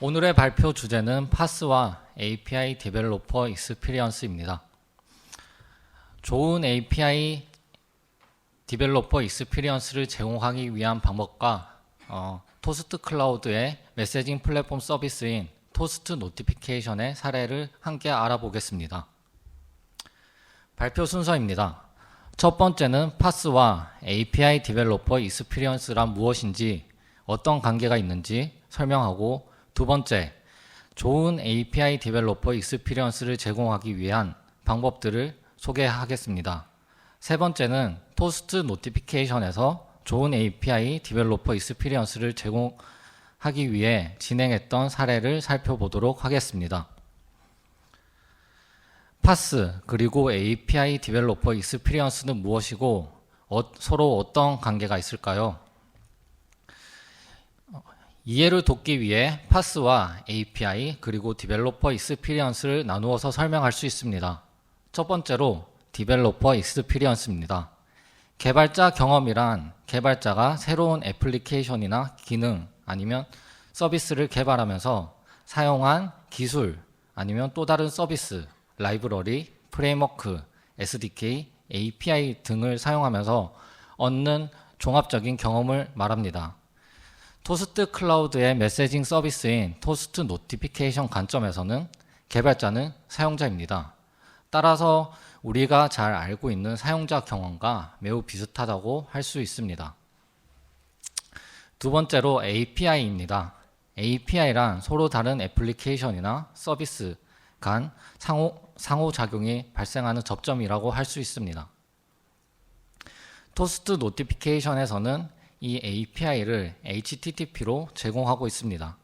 오늘의 발표 주제는 파스와 API 디벨로퍼 익스피리언스입니다. 좋은 API 디벨로퍼 익스피리언스를 제공하기 위한 방법과 토스트 클라우드의 메시징 플랫폼 서비스인 토스트 노티피케이션의 사례를 함께 알아보겠습니다. 발표 순서입니다. 첫 번째는 파스와 API 디벨로퍼 익스피리언스란 무엇인지, 어떤 관계가 있는지 설명하고, 두 번째, 좋은 API 디벨로퍼 익스피리언스를 제공하기 위한 방법들을 소개하겠습니다. 세 번째는 토스트 노티피케이션에서 좋은 API 디벨로퍼 익스피리언스를 제공하기 위해 진행했던 사례를 살펴보도록 하겠습니다. 파스 그리고 API 디벨로퍼 익스피리언스는 무엇이고 서로 어떤 관계가 있을까요? 이해를 돕기 위해 파스와 API 그리고 디벨로퍼 익스피리언스를 나누어서 설명할 수 있습니다. 첫 번째로 디벨로퍼 익스피리언스입니다. 개발자 경험이란 개발자가 새로운 애플리케이션이나 기능 아니면 서비스를 개발하면서 사용한 기술 아니면 또 다른 서비스, 라이브러리, 프레임워크, SDK, API 등을 사용하면서 얻는 종합적인 경험을 말합니다. 토스트 클라우드의 메시징 서비스인 토스트 노티피케이션 관점에서는 개발자는 사용자입니다. 따라서 우리가 잘 알고 있는 사용자 경험과 매우 비슷하다고 할 수 있습니다. 두 번째로 API입니다. API란 서로 다른 애플리케이션이나 서비스 간 상호작용이 발생하는 접점이라고 할 수 있습니다. 토스트 노티피케이션에서는 이 API를 HTTP로 제공하고 있습니다.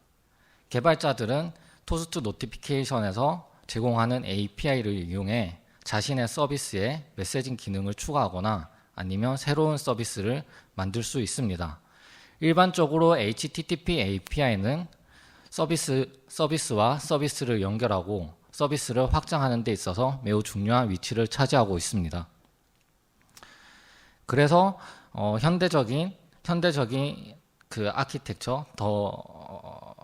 개발자들은 토스트 노티피케이션에서 제공하는 API를 이용해 자신의 서비스에 메시징 기능을 추가하거나 아니면 새로운 서비스를 만들 수 있습니다. 일반적으로 HTTP API는 서비스와 서비스를 연결하고 서비스를 확장하는 데 있어서 매우 중요한 위치를 차지하고 있습니다. 그래서 현대적인 그 아키텍처, 더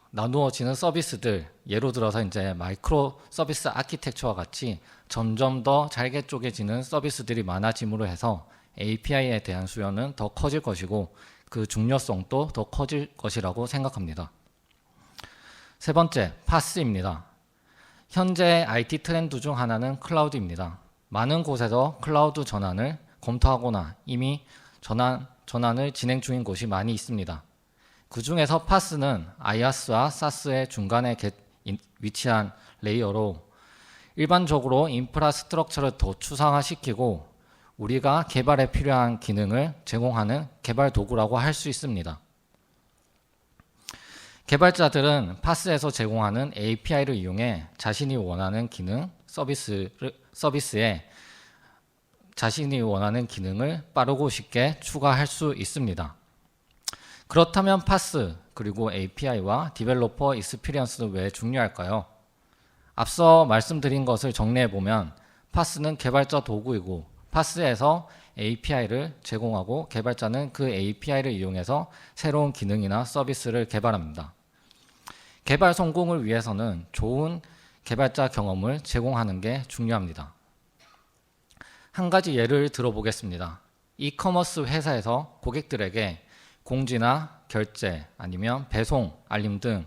나누어지는 서비스들, 예로 들어서 이제 마이크로 서비스 아키텍처와 같이 점점 더 잘게 쪼개지는 서비스들이 많아짐으로 해서 API에 대한 수요는 더 커질 것이고 그 중요성도 더 커질 것이라고 생각합니다. 세 번째, 파스입니다. 현재 IT 트렌드 중 하나는 클라우드입니다. 많은 곳에서 클라우드 전환을 검토하거나 이미 전환을 진행 중인 곳이 많이 있습니다. 그 중에서 파스는 IaaS와 SaaS의 중간에 위치한 레이어로 일반적으로 인프라스트럭처를 더 추상화시키고 우리가 개발에 필요한 기능을 제공하는 개발 도구라고 할 수 있습니다. 개발자들은 파스에서 제공하는 API를 이용해 자신이 원하는 기능, 서비스에 자신이 원하는 기능을 빠르고 쉽게 추가할 수 있습니다. 그렇다면 파스 그리고 API와 디벨로퍼 익스피리언스는 왜 중요할까요? 앞서 말씀드린 것을 정리해보면 파스는 개발자 도구이고 파스에서 API를 제공하고 개발자는 그 API를 이용해서 새로운 기능이나 서비스를 개발합니다. 개발 성공을 위해서는 좋은 개발자 경험을 제공하는 게 중요합니다. 한 가지 예를 들어보겠습니다. 이커머스 회사에서 고객들에게 공지나 결제 아니면 배송, 알림 등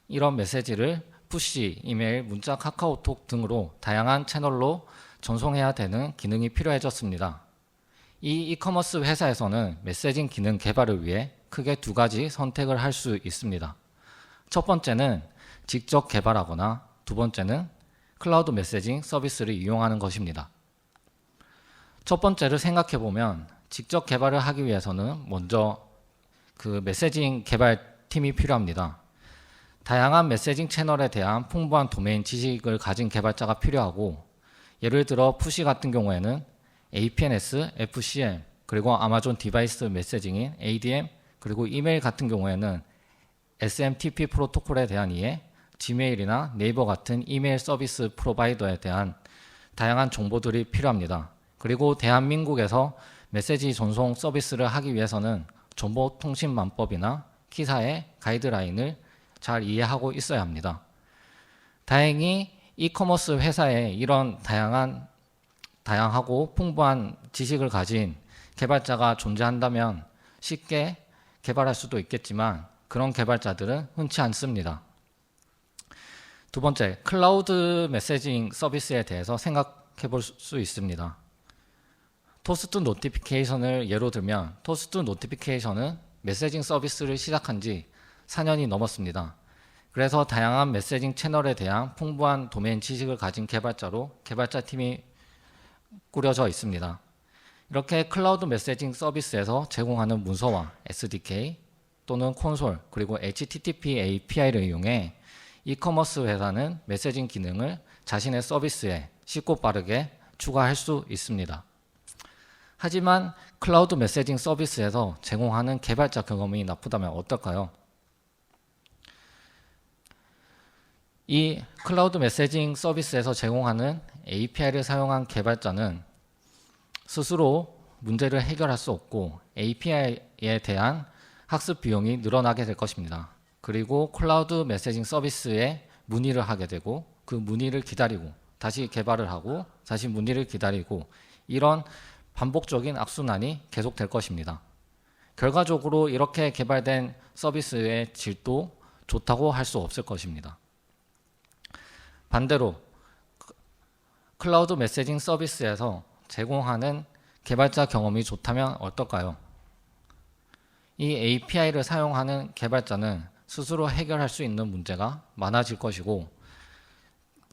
이런 메시지를 푸시, 이메일, 문자, 카카오톡 등으로 다양한 채널로 전송해야 되는 기능이 필요해졌습니다. 이 이커머스 회사에서는 메시징 기능 개발을 위해 크게 두 가지 선택을 할 수 있습니다. 첫 번째는 직접 개발하거나 두 번째는 클라우드 메시징 서비스를 이용하는 것입니다. 첫 번째를 생각해보면 직접 개발을 하기 위해서는 먼저 그 메시징 개발팀이 필요합니다. 다양한 메시징 채널에 대한 풍부한 도메인 지식을 가진 개발자가 필요하고 예를 들어 푸시 같은 경우에는 APNS, FCM 그리고 아마존 디바이스 메시징인 ADM 그리고 이메일 같은 경우에는 SMTP 프로토콜에 대한 이해, 지메일이나 네이버 같은 이메일 서비스 프로바이더에 대한 다양한 정보들이 필요합니다. 그리고 대한민국에서 메시지 전송 서비스를 하기 위해서는 정보통신망법이나 키사의 가이드라인을 잘 이해하고 있어야 합니다. 다행히 이커머스 회사에 이런 다양하고 풍부한 지식을 가진 개발자가 존재한다면 쉽게 개발할 수도 있겠지만 그런 개발자들은 흔치 않습니다. 두 번째, 클라우드 메시징 서비스에 대해서 생각해 볼 수 있습니다. 토스트 노티피케이션을 예로 들면 토스트 노티피케이션은 메시징 서비스를 시작한 지 4년이 넘었습니다. 그래서 다양한 메시징 채널에 대한 풍부한 도메인 지식을 가진 개발자로 개발자 팀이 꾸려져 있습니다. 이렇게 클라우드 메시징 서비스에서 제공하는 문서와 SDK 또는 콘솔 그리고 HTTP API를 이용해 이커머스 회사는 메시징 기능을 자신의 서비스에 쉽고 빠르게 추가할 수 있습니다. 하지만 클라우드 메시징 서비스에서 제공하는 개발자 경험이 나쁘다면 어떨까요? 이 클라우드 메시징 서비스에서 제공하는 API를 사용한 개발자는 스스로 문제를 해결할 수 없고 API에 대한 학습 비용이 늘어나게 될 것입니다. 그리고 클라우드 메시징 서비스에 문의를 하게 되고 그 문의를 기다리고 다시 개발을 하고 다시 문의를 기다리고 이런 반복적인 악순환이 계속될 것입니다. 결과적으로 이렇게 개발된 서비스의 질도 좋다고 할 수 없을 것입니다. 반대로 클라우드 메시징 서비스에서 제공하는 개발자 경험이 좋다면 어떨까요? 이 API를 사용하는 개발자는 스스로 해결할 수 있는 문제가 많아질 것이고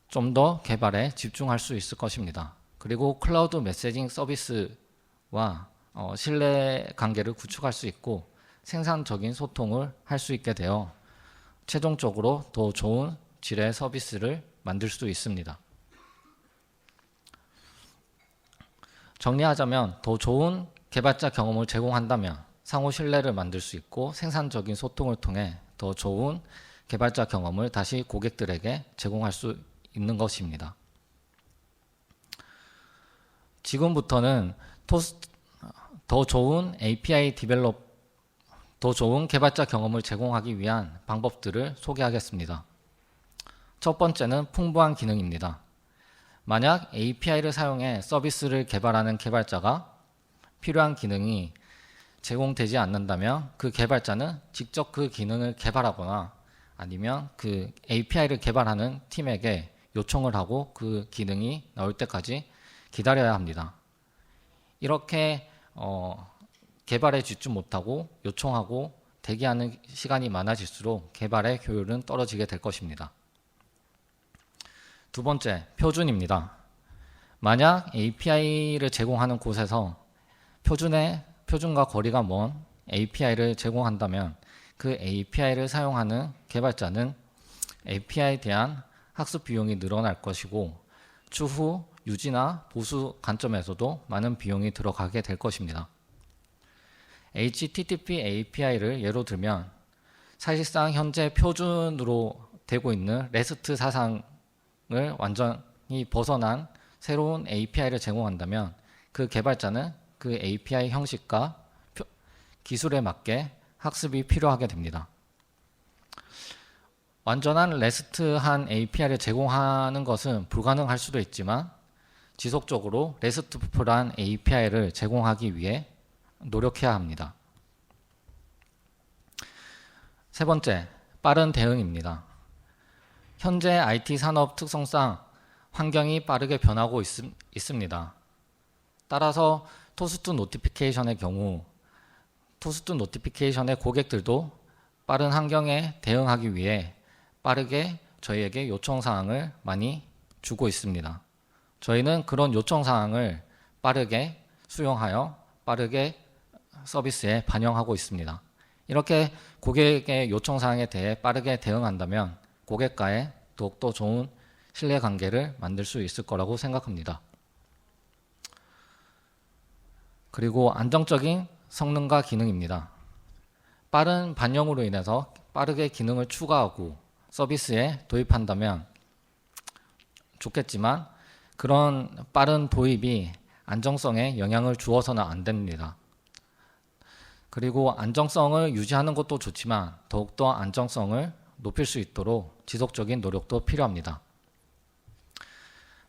좀 더 개발에 집중할 수 있을 것입니다. 그리고 클라우드 메시징 서비스와 신뢰 관계를 구축할 수 있고 생산적인 소통을 할 수 있게 되어 최종적으로 더 좋은 질의 서비스를 만들 수 있습니다. 정리하자면 더 좋은 개발자 경험을 제공한다면 상호 신뢰를 만들 수 있고 생산적인 소통을 통해 더 좋은 개발자 경험을 다시 고객들에게 제공할 수 있는 것입니다. 지금부터는 더 좋은 API 더 좋은 개발자 경험을 제공하기 위한 방법들을 소개하겠습니다. 첫 번째는 풍부한 기능입니다. 만약 API를 사용해 서비스를 개발하는 개발자가 필요한 기능이 제공되지 않는다면 그 개발자는 직접 그 기능을 개발하거나 아니면 그 API를 개발하는 팀에게 요청을 하고 그 기능이 나올 때까지 기다려야 합니다. 이렇게 개발에 집중 못하고 요청하고 대기하는 시간이 많아질수록 개발의 효율은 떨어지게 될 것입니다. 두 번째, 표준입니다. 만약 API를 제공하는 곳에서 표준과 거리가 먼 API를 제공한다면 그 API를 사용하는 개발자는 API에 대한 학습 비용이 늘어날 것이고 추후 유지나 보수 관점에서도 많은 비용이 들어가게 될 것입니다. HTTP API를 예로 들면 사실상 현재 표준으로 되고 있는 REST 사상을 완전히 벗어난 새로운 API를 제공한다면 그 개발자는 그 API 형식과 기술에 맞게 학습이 필요하게 됩니다. 완전한 REST한 API를 제공하는 것은 불가능할 수도 있지만 지속적으로 RESTful한 API를 제공하기 위해 노력해야 합니다. 세 번째, 빠른 대응입니다. 현재 IT 산업 특성상 환경이 빠르게 변하고 있습니다. 따라서 토스트 노티피케이션의 경우 토스트 노티피케이션의 고객들도 빠른 환경에 대응하기 위해 빠르게 저희에게 요청사항을 많이 주고 있습니다. 저희는 그런 요청사항을 빠르게 수용하여 빠르게 서비스에 반영하고 있습니다. 이렇게 고객의 요청사항에 대해 빠르게 대응한다면 고객과의 더욱더 좋은 신뢰관계를 만들 수 있을 거라고 생각합니다. 그리고 안정적인 성능과 기능입니다. 빠른 반영으로 인해서 빠르게 기능을 추가하고 서비스에 도입한다면 좋겠지만 그런 빠른 도입이 안정성에 영향을 주어서는 안 됩니다. 그리고 안정성을 유지하는 것도 좋지만 더욱더 안정성을 높일 수 있도록 지속적인 노력도 필요합니다.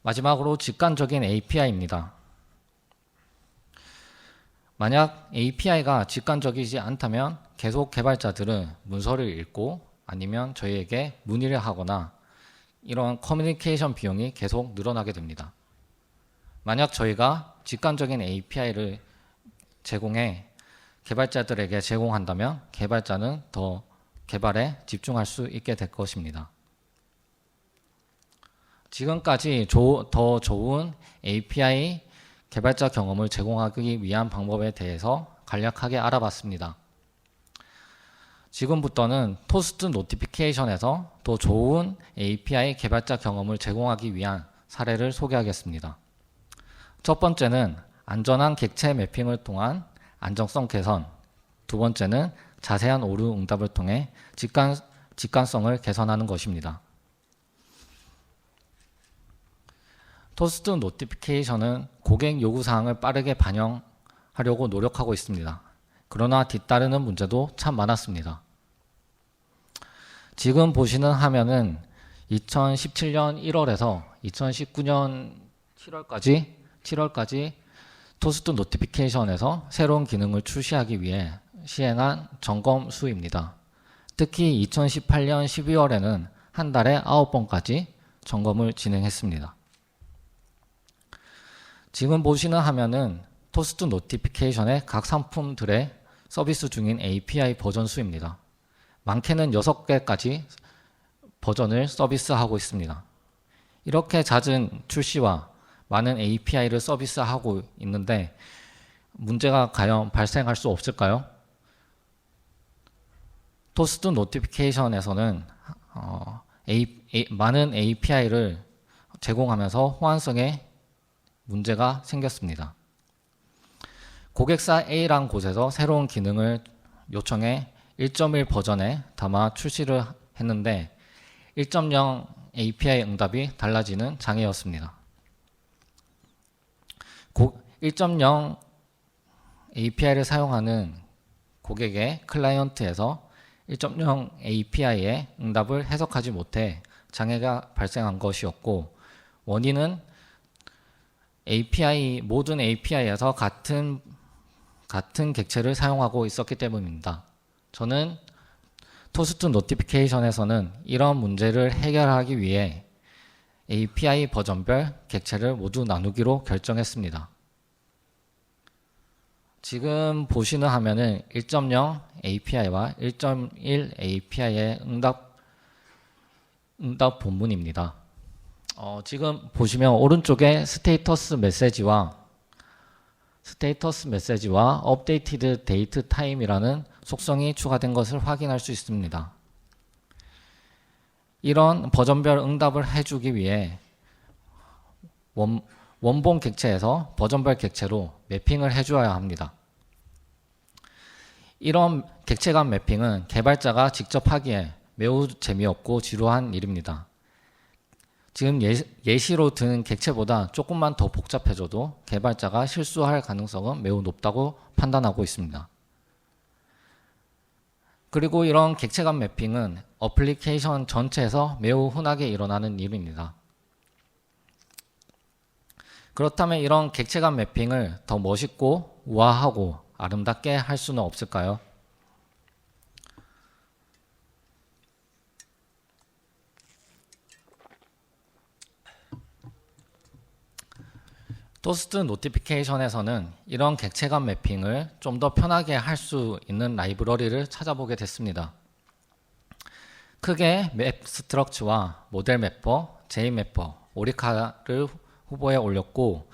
마지막으로 직관적인 API입니다. 만약 API가 직관적이지 않다면 계속 개발자들은 문서를 읽고 아니면 저희에게 문의를 하거나 이런 커뮤니케이션 비용이 계속 늘어나게 됩니다. 만약 저희가 직관적인 API를 제공해 개발자들에게 제공한다면 개발자는 더 개발에 집중할 수 있게 될 것입니다. 지금까지 더 좋은 API 개발자 경험을 제공하기 위한 방법에 대해서 간략하게 알아봤습니다. 지금부터는 토스트 노티피케이션에서 더 좋은 API 개발자 경험을 제공하기 위한 사례를 소개하겠습니다. 첫 번째는 안전한 객체 매핑을 통한 안정성 개선, 두 번째는 자세한 오류 응답을 통해 직관성을 개선하는 것입니다. 토스트 노티피케이션은 고객 요구사항을 빠르게 반영하려고 노력하고 있습니다. 그러나 뒤따르는 문제도 참 많았습니다. 지금 보시는 화면은 2017년 1월에서 2019년 7월까지 토스트 노티피케이션에서 새로운 기능을 출시하기 위해 시행한 점검 수입니다. 특히 2018년 12월에는 한 달에 9번까지 점검을 진행했습니다. 지금 보시는 화면은 토스트 노티피케이션의 각 상품들의 서비스 중인 API 버전 수입니다. 많게는 6개까지 버전을 서비스하고 있습니다. 이렇게 잦은 출시와 많은 API를 서비스하고 있는데 문제가 과연 발생할 수 없을까요? 토스트 노티피케이션에서는 많은 API를 제공하면서 호환성에 문제가 생겼습니다. 고객사 A란 곳에서 새로운 기능을 요청해 1.1 버전에 담아 출시를 했는데 1.0 API 응답이 달라지는 장애였습니다. 1.0 API를 사용하는 고객의 클라이언트에서 1.0 API의 응답을 해석하지 못해 장애가 발생한 것이었고, 원인은 모든 API에서 같은 객체를 사용하고 있었기 때문입니다. 저는 토스트 노티피케이션에서는 이런 문제를 해결하기 위해 API 버전별 객체를 모두 나누기로 결정했습니다. 지금 보시는 화면은 1.0 API와 1.1 API의 응답 본문입니다. 지금 보시면 오른쪽에 스테이터스 메시지와 업데이티드 데이트 타임이라는 속성이 추가된 것을 확인할 수 있습니다. 이런 버전별 응답을 해주기 위해 원본 객체에서 버전별 객체로 매핑을 해주어야 합니다. 이런 객체 간 매핑은 개발자가 직접 하기에 매우 재미없고 지루한 일입니다. 지금 예시로 든 객체보다 조금만 더 복잡해져도 개발자가 실수할 가능성은 매우 높다고 판단하고 있습니다. 그리고 이런 객체 간 매핑은 어플리케이션 전체에서 매우 흔하게 일어나는 일입니다. 그렇다면 이런 객체 간 매핑을 더 멋있고 우아하고 아름답게 할 수는 없을까요? 토스트 노티피케이션에서는 이런 객체 간 매핑을 좀 더 편하게 할 수 있는 라이브러리를 찾아보게 됐습니다. 크게 맵 스트럭처와 모델 매퍼, JMapper, 오리카를 후보에 올렸고,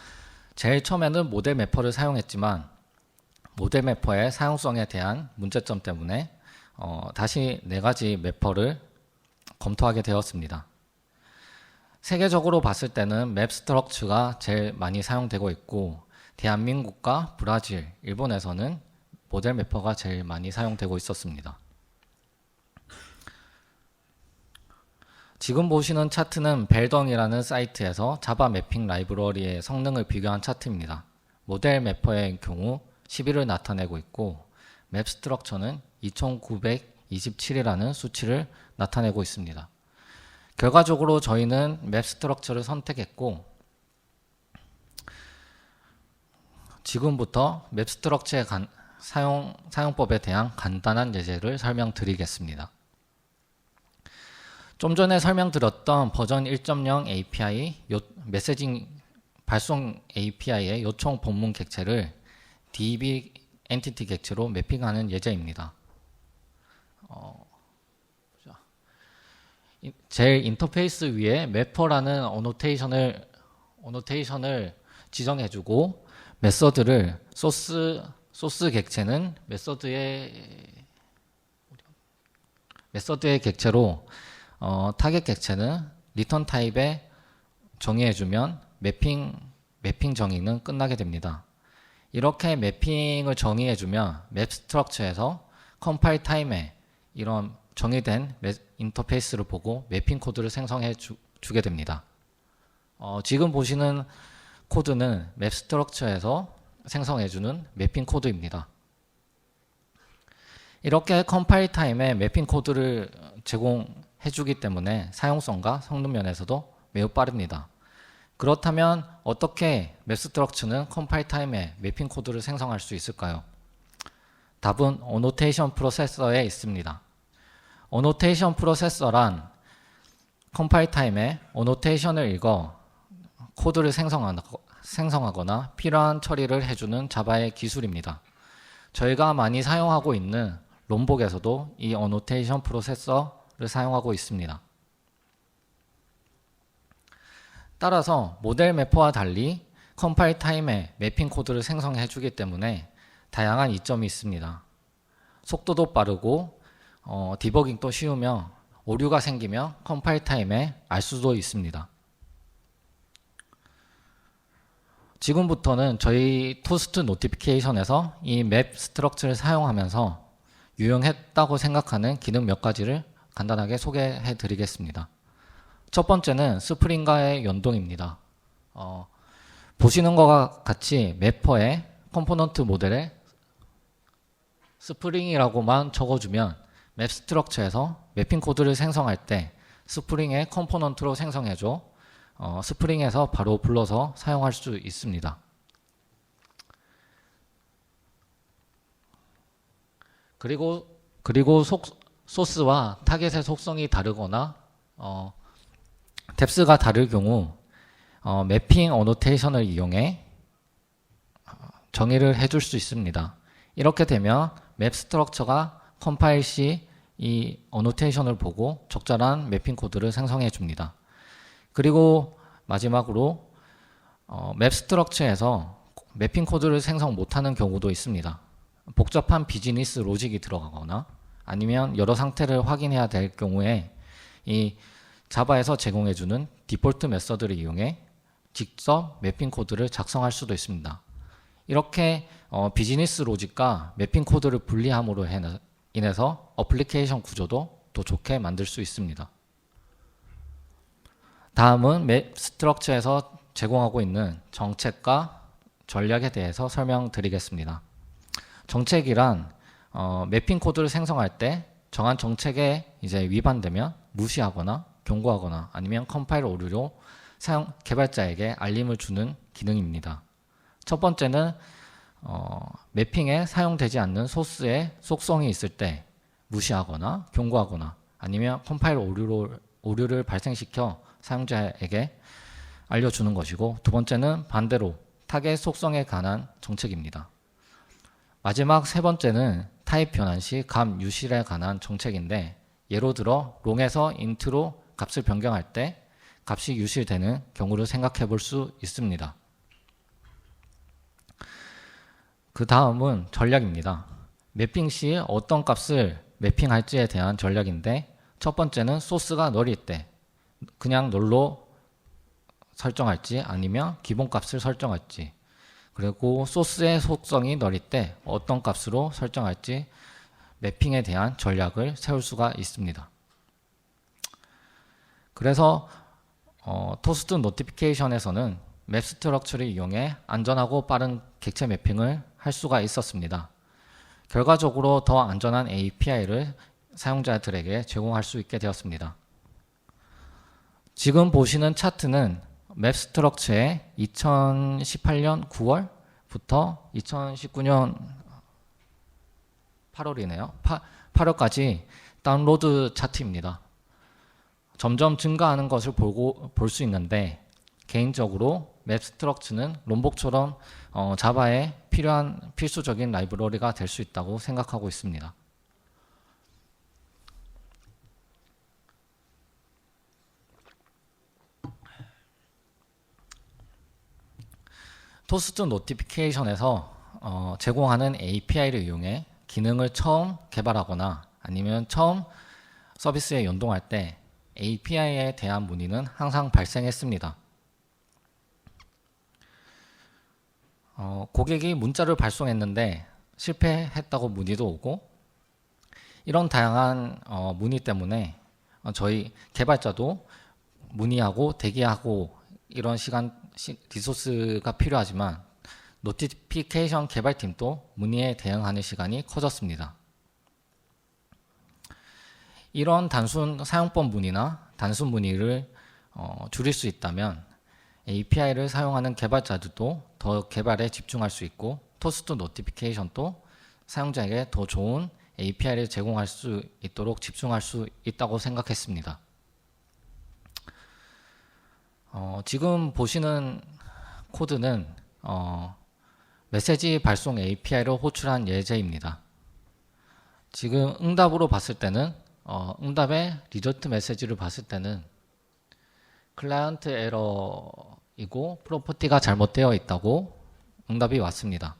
제일 처음에는 모델 매퍼를 사용했지만 모델 매퍼의 사용성에 대한 문제점 때문에 다시 4가지 매퍼를 검토하게 되었습니다. 세계적으로 봤을 때는 맵 스트럭처가 제일 많이 사용되고 있고, 대한민국과 브라질, 일본에서는 모델 매퍼가 제일 많이 사용되고 있었습니다. 지금 보시는 차트는 벨덩이라는 사이트에서 자바 매핑 라이브러리의 성능을 비교한 차트입니다. 모델 매퍼의 경우 11을 나타내고 있고, 맵 스트럭처는 27이라는 수치를 나타내고 있습니다. 결과적으로 저희는 맵 스트럭처를 선택했고, 지금부터 맵 스트럭처의 사용법에 대한 간단한 예제를 설명드리겠습니다. 좀 전에 설명드렸던 버전 1.0 API 메시징 발송 API의 요청 본문 객체를 DB 엔티티 객체로 매핑하는 예제입니다. 제일 인터페이스 위에 매퍼라는 어노테이션을 지정해주고 메서드를 소스 객체는 메서드의 객체로 타겟 객체는 리턴 타입에 정의해주면 매핑 정의는 끝나게 됩니다. 이렇게 매핑을 정의해주면 맵 스트럭처에서 컴파일 타임에 이런 정의된 인터페이스를 보고 매핑 코드를 생성해 주게 됩니다. 지금 보시는 코드는 맵 스트럭처에서 생성해주는 매핑 코드입니다. 이렇게 컴파일 타임에 매핑 코드를 제공해주기 때문에 사용성과 성능 면에서도 매우 빠릅니다. 그렇다면 어떻게 맵 스트럭처는 컴파일 타임에 매핑 코드를 생성할 수 있을까요? 답은 어노테이션 프로세서에 있습니다. 어노테이션 프로세서란 컴파일 타임에 어노테이션을 읽어 코드를 생성하거나 필요한 처리를 해주는 자바의 기술입니다. 저희가 많이 사용하고 있는 롬복에서도 이 어노테이션 프로세서를 사용하고 있습니다. 따라서 모델 매퍼와 달리 컴파일 타임에 매핑 코드를 생성해 주기 때문에 다양한 이점이 있습니다. 속도도 빠르고 디버깅도 쉬우며 오류가 생기면 컴파일 타임에 알 수도 있습니다. 지금부터는 저희 토스트 노티피케이션에서 이 맵 스트럭처를 사용하면서 유용했다고 생각하는 기능 몇 가지를 간단하게 소개해 드리겠습니다. 첫 번째는 스프링과의 연동입니다. 보시는 것과 같이 매퍼의 컴포넌트 모델에 스프링이라고만 적어주면 맵 스트럭처에서 매핑 코드를 생성할 때 스프링의 컴포넌트로 생성해줘 스프링에서 바로 불러서 사용할 수 있습니다. 그리고 소스와 타겟의 속성이 다르거나 뎁스가 다를 경우 매핑 어노테이션을 이용해 정의를 해줄 수 있습니다. 이렇게 되면 맵 스트럭처가 컴파일 시 이 어노테이션을 보고 적절한 매핑 코드를 생성해 줍니다. 그리고 마지막으로 맵 스트럭처에서 매핑 코드를 생성 못하는 경우도 있습니다. 복잡한 비즈니스 로직이 들어가거나 아니면 여러 상태를 확인해야 될 경우에 이 자바에서 제공해주는 디폴트 메서드를 이용해 직접 매핑 코드를 작성할 수도 있습니다. 이렇게 비즈니스 로직과 매핑 코드를 분리함으로 인해서 어플리케이션 구조도 더 좋게 만들 수 있습니다. 다음은 맵 스트럭처에서 제공하고 있는 정책과 전략에 대해서 설명드리겠습니다. 정책이란 매핑 코드를 생성할 때 정한 정책에 이제 위반되면 무시하거나 경고하거나 아니면 컴파일 오류로 개발자에게 알림을 주는 기능입니다. 첫 번째는 매핑에 사용되지 않는 소스의 속성이 있을 때 무시하거나 경고하거나 아니면 컴파일 오류를 발생시켜 사용자에게 알려주는 것이고, 두 번째는 반대로 타겟 속성에 관한 정책입니다. 마지막 세 번째는 타입 변환 시 값 유실에 관한 정책인데, 예로 들어 롱에서 인트로 값을 변경할 때 값이 유실되는 경우를 생각해 볼 수 있습니다. 그 다음은 전략입니다. 매핑 시 어떤 값을 매핑할지에 대한 전략인데, 첫 번째는 소스가 널일 때 그냥 널로 설정할지 아니면 기본값을 설정할지, 그리고 소스의 속성이 널일 때 어떤 값으로 설정할지 매핑에 대한 전략을 세울 수가 있습니다. 그래서 토스트 노티피케이션에서는 맵 스트럭처를 이용해 안전하고 빠른 객체 매핑을 할 수가 있었습니다. 결과적으로 더 안전한 API를 사용자들에게 제공할 수 있게 되었습니다. 지금 보시는 차트는 맵 스트럭처의 2018년 9월부터 2019년 8월이네요. 8월까지 다운로드 차트입니다. 점점 증가하는 것을 볼 수 있는데 개인적으로 맵 스트럭처는 롬복처럼 자바에 필요한 필수적인 라이브러리가 될 수 있다고 생각하고 있습니다. 토스트 노티피케이션에서 제공하는 API를 이용해 기능을 처음 개발하거나 아니면 처음 서비스에 연동할 때 API에 대한 문의는 항상 발생했습니다. 고객이 문자를 발송했는데 실패했다고 문의도 오고, 이런 다양한 문의 때문에 저희 개발자도 문의하고 대기하고 이런 리소스가 필요하지만 노티피케이션 개발팀도 문의에 대응하는 시간이 커졌습니다. 이런 단순 사용법 문의나 단순 문의를 줄일 수 있다면 API를 사용하는 개발자들도 더 개발에 집중할 수 있고, 토스트 노티피케이션도 사용자에게 더 좋은 API를 제공할 수 있도록 집중할 수 있다고 생각했습니다. 지금 보시는 코드는 메시지 발송 API를 호출한 예제입니다. 지금 응답으로 봤을 때는 응답의 리저트 메시지를 봤을 때는 클라이언트 에러이고 프로퍼티가 잘못되어 있다고 응답이 왔습니다.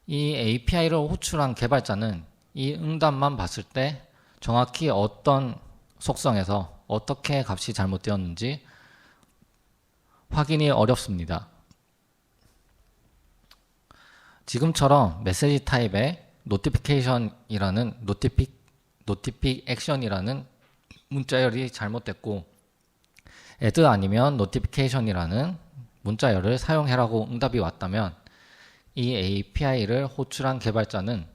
이 API를 호출한 개발자는 이 응답만 봤을 때 정확히 어떤 속성에서 어떻게 값이 잘못되었는지 확인이 어렵습니다. 지금처럼 메시지 타입의 노티피케이션이라는 노티피액션이라는 문자열이 잘못됐고 add 아니면 노티피케이션이라는 문자열을 사용해라고 응답이 왔다면 이 API를 호출한 개발자는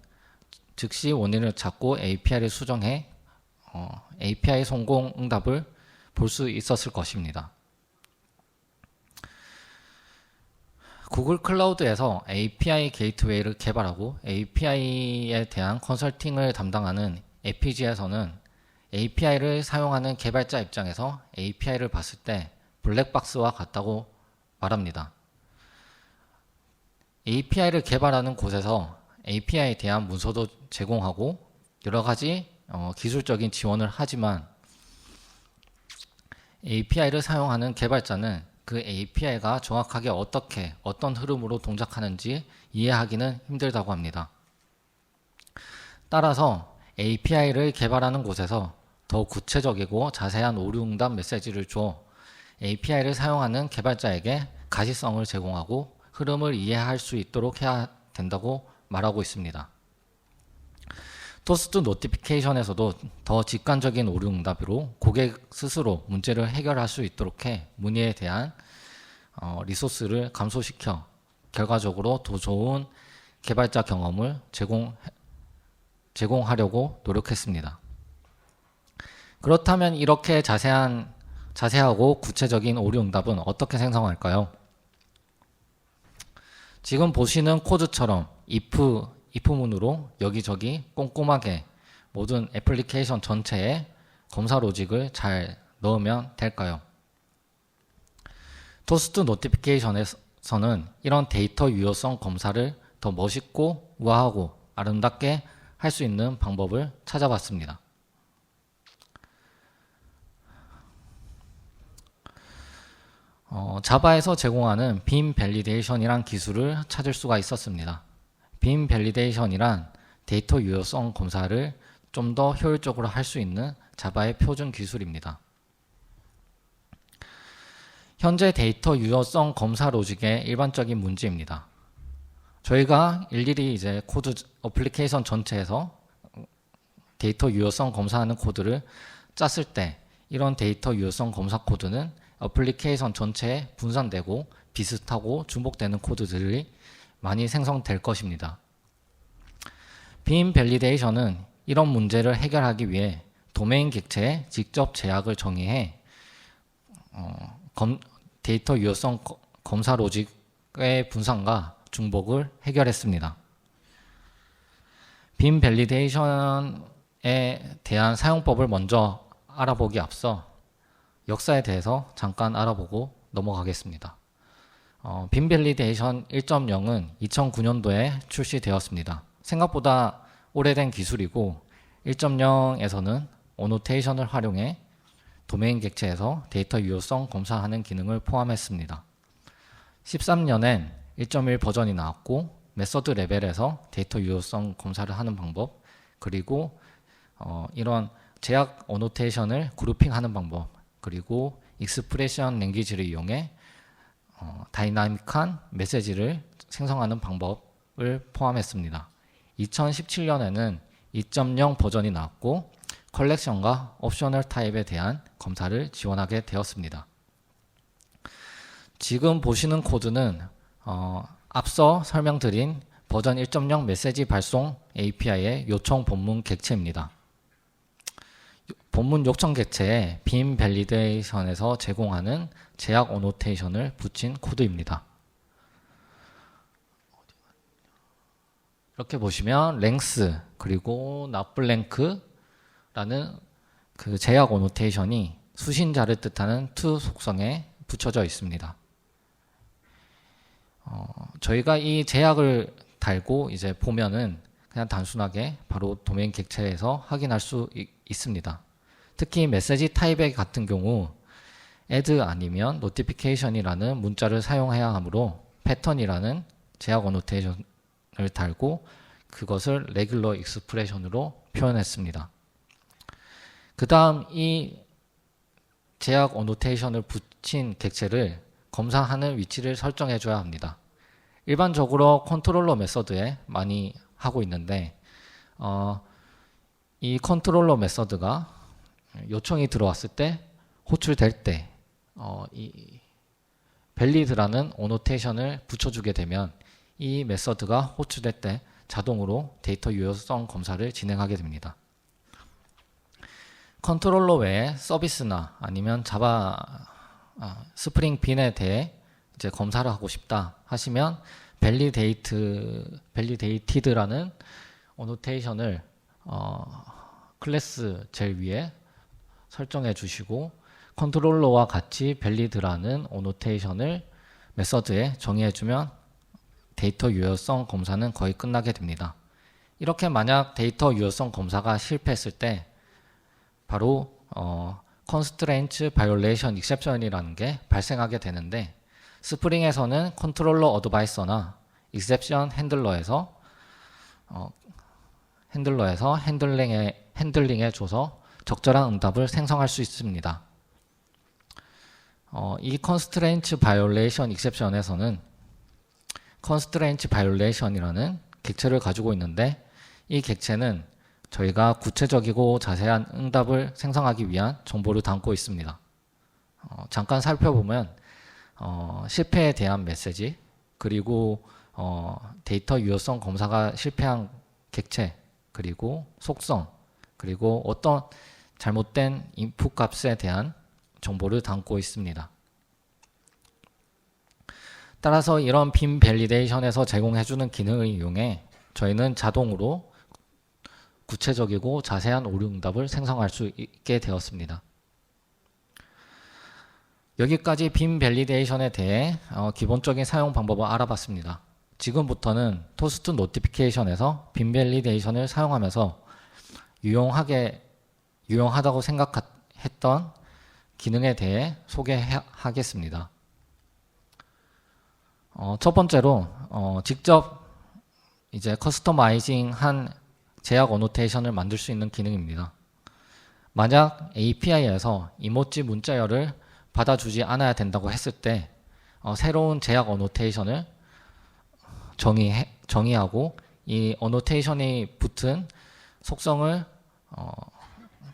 즉시 원인을 찾고 API를 수정해 API 성공 응답을 볼 수 있었을 것입니다. 구글 클라우드에서 API 게이트웨이를 개발하고 API에 대한 컨설팅을 담당하는 APG에서는 API를 사용하는 개발자 입장에서 API를 봤을 때 블랙박스와 같다고 말합니다. API를 개발하는 곳에서 API에 대한 문서도 제공하고 여러 가지 기술적인 지원을 하지만 API를 사용하는 개발자는 그 API가 정확하게 어떤 흐름으로 동작하는지 이해하기는 힘들다고 합니다. 따라서 API를 개발하는 곳에서 더 구체적이고 자세한 오류 응답 메시지를 줘 API를 사용하는 개발자에게 가시성을 제공하고 흐름을 이해할 수 있도록 해야 된다고 말하고 있습니다. 토스트 노티피케이션에서도 더 직관적인 오류 응답으로 고객 스스로 문제를 해결할 수 있도록 해 문의에 대한 리소스를 감소시켜 결과적으로 더 좋은 개발자 경험을 제공하려고 노력했습니다. 그렇다면 이렇게 자세하고 구체적인 오류 응답은 어떻게 생성할까요? 지금 보시는 코드처럼 if문으로 여기저기 꼼꼼하게 모든 애플리케이션 전체에 검사 로직을 잘 넣으면 될까요? 토스트 노티피케이션에서는 이런 데이터 유효성 검사를 더 멋있고 우아하고 아름답게 할 수 있는 방법을 찾아봤습니다. 자바에서 제공하는 빔 밸리데이션이란 기술을 찾을 수가 있었습니다. 빔 밸리데이션이란 데이터 유효성 검사를 좀 더 효율적으로 할 수 있는 자바의 표준 기술입니다. 현재 데이터 유효성 검사 로직의 일반적인 문제입니다. 저희가 일일이 이제 코드 어플리케이션 전체에서 데이터 유효성 검사하는 코드를 짰을 때 이런 데이터 유효성 검사 코드는 어플리케이션 전체에 분산되고 비슷하고 중복되는 코드들이 많이 생성될 것입니다. 빔 밸리데이션은 이런 문제를 해결하기 위해 도메인 객체에 직접 제약을 정의해 데이터 유효성 검사 로직의 분산과 중복을 해결했습니다. 빔 밸리데이션에 대한 사용법을 먼저 알아보기 앞서 역사에 대해서 잠깐 알아보고 넘어가겠습니다. 빔 밸리데이션 1.0은 2009년도에 출시되었습니다. 생각보다 오래된 기술이고 1.0에서는 오노테이션을 활용해 도메인 객체에서 데이터 유효성 검사하는 기능을 포함했습니다. 13년엔 1.1 버전이 나왔고 메서드 레벨에서 데이터 유효성 검사를 하는 방법, 그리고 이런 제약 어노테이션을 그룹핑하는 방법, 그리고 익스프레션 랭귀지를 이용해 다이나믹한 메시지를 생성하는 방법을 포함했습니다. 2017년에는 2.0 버전이 나왔고 컬렉션과 옵셔널 타입에 대한 검사를 지원하게 되었습니다. 지금 보시는 코드는 앞서 설명드린 버전 1.0 메시지 발송 API의 요청 본문 객체입니다. 본문 요청 객체에 빔 밸리데이션에서 제공하는 제약 어노테이션을 붙인 코드입니다. 이렇게 보시면 length 그리고 notBlank라는 그 제약 어노테이션이 수신자를 뜻하는 to 속성에 붙여져 있습니다. 저희가 이 제약을 달고 이제 보면은 그냥 단순하게 바로 도메인 객체에서 확인할 수 있습니다. 특히 메시지 타입의 같은 경우 add 아니면 notification이라는 문자를 사용해야 하므로 패턴이라는 제약 어노테이션을 달고 그것을 레귤러 익스프레션으로 표현했습니다. 그 다음 이 제약 어노테이션을 붙인 객체를 검사하는 위치를 설정해 줘야 합니다. 일반적으로 컨트롤러 메서드에 많이 하고 있는데 이 컨트롤러 메서드가 요청이 들어왔을 때 호출될 때 이 밸리드라는 어노테이션을 붙여주게 되면 이 메서드가 호출될 때 자동으로 데이터 유효성 검사를 진행하게 됩니다. 컨트롤러 외에 서비스나 아니면 자바 스프링 빈에 대해 이제 검사를 하고 싶다 하시면 validated라는 어노테이션을 클래스 제일 위에 설정해 주시고 컨트롤러와 같이 valid라는 어노테이션을 메서드에 정의해 주면 데이터 유효성 검사는 거의 끝나게 됩니다. 이렇게 만약 데이터 유효성 검사가 실패했을 때 바로 constraint violation exception이라는 게 발생하게 되는데 스프링에서는 컨트롤러 어드바이서나 exception 핸들러에서 핸들링해 줘서 적절한 응답을 생성할 수 있습니다. 이 constraint violation exception에서는 constraint violation이라는 객체를 가지고 있는데 이 객체는 저희가 구체적이고 자세한 응답을 생성하기 위한 정보를 담고 있습니다. 잠깐 살펴보면 실패에 대한 메시지, 그리고 데이터 유효성 검사가 실패한 객체, 그리고 속성, 그리고 어떤 잘못된 인풋 값에 대한 정보를 담고 있습니다. 따라서 이런 빔 밸리데이션에서 제공해주는 기능을 이용해 저희는 자동으로 구체적이고 자세한 오류 응답을 생성할 수 있게 되었습니다. 여기까지 빔 밸리데이션에 대해 기본적인 사용 방법을 알아봤습니다. 지금부터는 토스트 노티피케이션에서 빔 밸리데이션을 사용하면서 유용하다고 생각했던 기능에 대해 소개하겠습니다. 첫 번째로 직접 이제 커스터마이징한 제약 어노테이션을 만들 수 있는 기능입니다. 만약 API에서 이모지 문자열을 받아주지 않아야 된다고 했을 때 새로운 제약 어노테이션을 정의하고 이 어노테이션이 붙은 속성을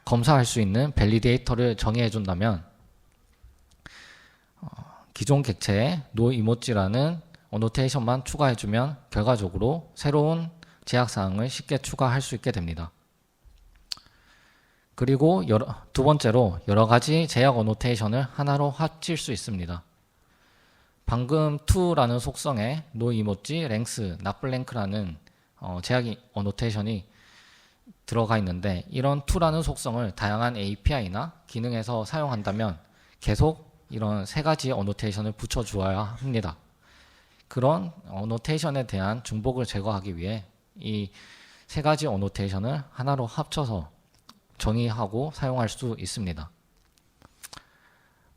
검사할 수 있는 밸리데이터를 정의해 준다면 기존 객체에 noEmoji라는 어노테이션만 추가해 주면 결과적으로 새로운 제약사항을 쉽게 추가할 수 있게 됩니다. 그리고 두 번째로 여러 가지 제약 어노테이션을 하나로 합칠 수 있습니다. 방금 to라는 속성에 no emoji, length, not blank라는 제약 어노테이션이 들어가 있는데 이런 to라는 속성을 다양한 API나 기능에서 사용한다면 계속 이런 세 가지 어노테이션을 붙여주어야 합니다. 그런 어노테이션에 대한 중복을 제거하기 위해 이 세 가지 어노테이션을 하나로 합쳐서 정의하고 사용할 수 있습니다.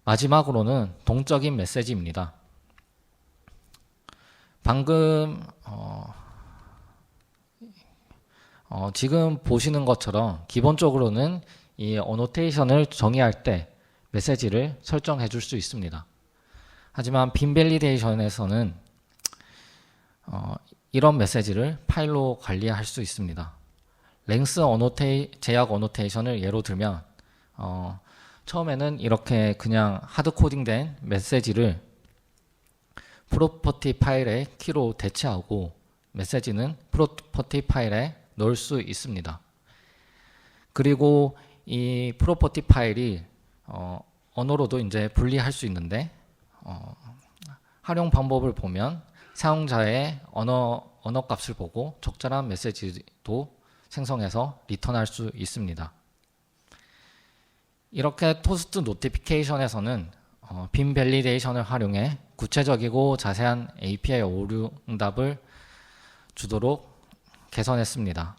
마지막으로는 동적인 메시지입니다. 방금 지금 보시는 것처럼 기본적으로는 이 어노테이션을 정의할 때 메시지를 설정해 줄 수 있습니다. 하지만 빈 밸리데이션에서는 이런 메시지를 파일로 관리할 수 있습니다. 랭스 제약 어노테이션을 예로 들면 처음에는 이렇게 그냥 하드 코딩된 메시지를 프로퍼티 파일의 키로 대체하고 메시지는 프로퍼티 파일에 넣을 수 있습니다. 그리고 이 프로퍼티 파일이 언어로도 이제 분리할 수 있는데 활용 방법을 보면 사용자의 언어 값을 보고 적절한 메시지도 생성해서 리턴할 수 있습니다. 이렇게 토스트 노티피케이션에서는 빈 밸리데이션을 활용해 구체적이고 자세한 API 오류 응답을 주도록 개선했습니다.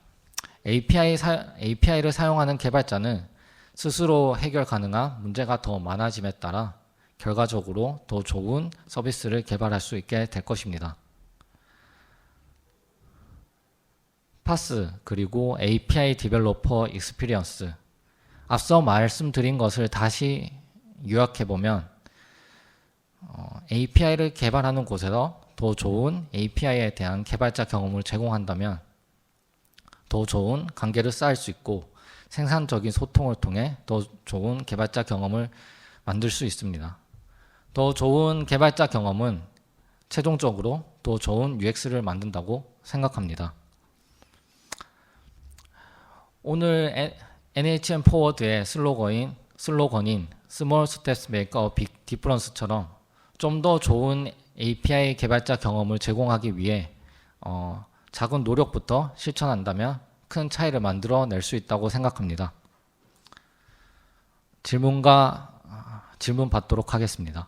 API를 사용하는 개발자는 스스로 해결 가능한 문제가 더 많아짐에 따라 결과적으로 더 좋은 서비스를 개발할 수 있게 될 것입니다. 파스 그리고 API 디벨로퍼 익스피리언스, 앞서 말씀드린 것을 다시 요약해보면 API를 개발하는 곳에서 더 좋은 API에 대한 개발자 경험을 제공한다면 더 좋은 관계를 쌓을 수 있고 생산적인 소통을 통해 더 좋은 개발자 경험을 만들 수 있습니다. 더 좋은 개발자 경험은 최종적으로 더 좋은 UX를 만든다고 생각합니다. 오늘 NHN 포워드의 슬로건인 Small Steps Make a Big Difference처럼 좀 더 좋은 API 개발자 경험을 제공하기 위해 작은 노력부터 실천한다면 큰 차이를 만들어낼 수 있다고 생각합니다. 질문 받도록 하겠습니다.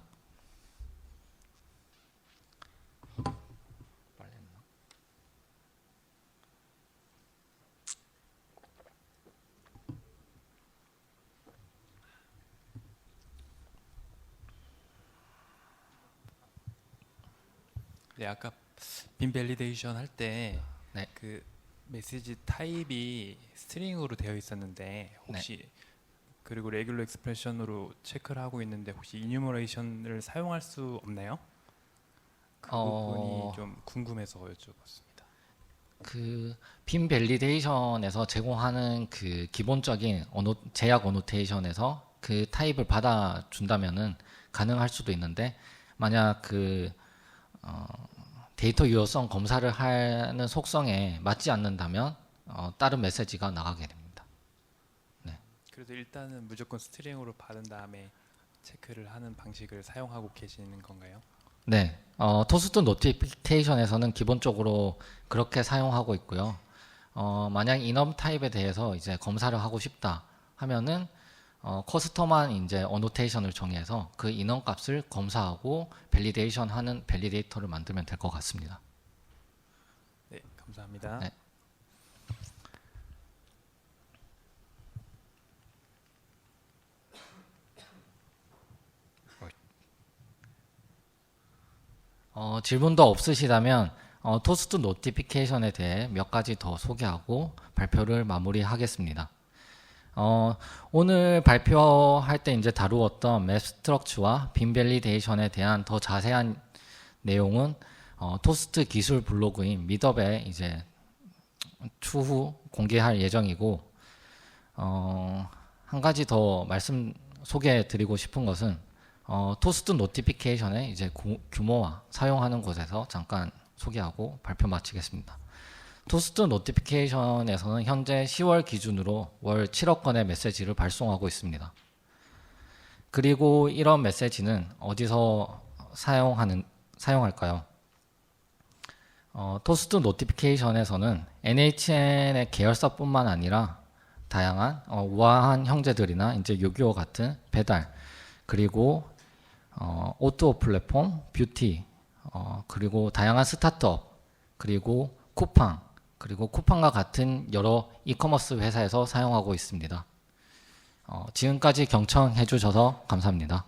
네, 아까 빈 밸리데이션 할 때 네. 그 메시지 타입이 스트링으로 되어 있었는데 혹시 그리고 레귤러 익스프레션으로 체크를 하고 있는데 혹시 이뉴머레이션을 사용할 수 없나요? 그 부분이 좀 궁금해서 여쭤봤습니다. 그 빈 밸리데이션에서 제공하는 그 기본적인 제약 어노테이션에서 그 타입을 받아준다면은 가능할 수도 있는데 만약 그 데이터 유효성 검사를 하는 속성에 맞지 않는다면 다른 메시지가 나가게 됩니다. 네. 그래서 일단은 무조건 스트링으로 받은 다음에 체크를 하는 방식을 사용하고 계시는 건가요? 네. 토스트 노티피케이션에서는 기본적으로 그렇게 사용하고 있고요. 만약 인엄 타입에 대해서 이제 검사를 하고 싶다 하면은 커스텀한 이제 어노테이션을 정해서 그 인원 값을 검사하고 밸리데이션 하는 밸리데이터를 만들면 될 것 같습니다. 네, 감사합니다. 네. 질문도 없으시다면 토스트 노티피케이션에 대해 몇 가지 더 소개하고 발표를 마무리하겠습니다. 오늘 발표할 때 이제 다루었던 맵 스트럭처와 빈 밸리데이션에 대한 더 자세한 내용은 토스트 기술 블로그인 미덥에 이제 추후 공개할 예정이고 한 가지 더 소개해 드리고 싶은 것은 토스트 노티피케이션의 이제 규모와 사용하는 곳에서 잠깐 소개하고 발표 마치겠습니다. 토스트 노티피케이션에서는 현재 10월 기준으로 월 7억 건의 메시지를 발송하고 있습니다. 그리고 이런 메시지는 어디서 사용할까요? 토스트 노티피케이션에서는 NHN의 계열사뿐만 아니라 다양한 우아한 형제들이나 이제 요기요 같은 배달, 그리고 O2O 플랫폼, 뷰티, 그리고 다양한 스타트업, 그리고 쿠팡, 그리고 쿠팡과 같은 여러 이커머스 회사에서 사용하고 있습니다. 지금까지 경청해 주셔서 감사합니다.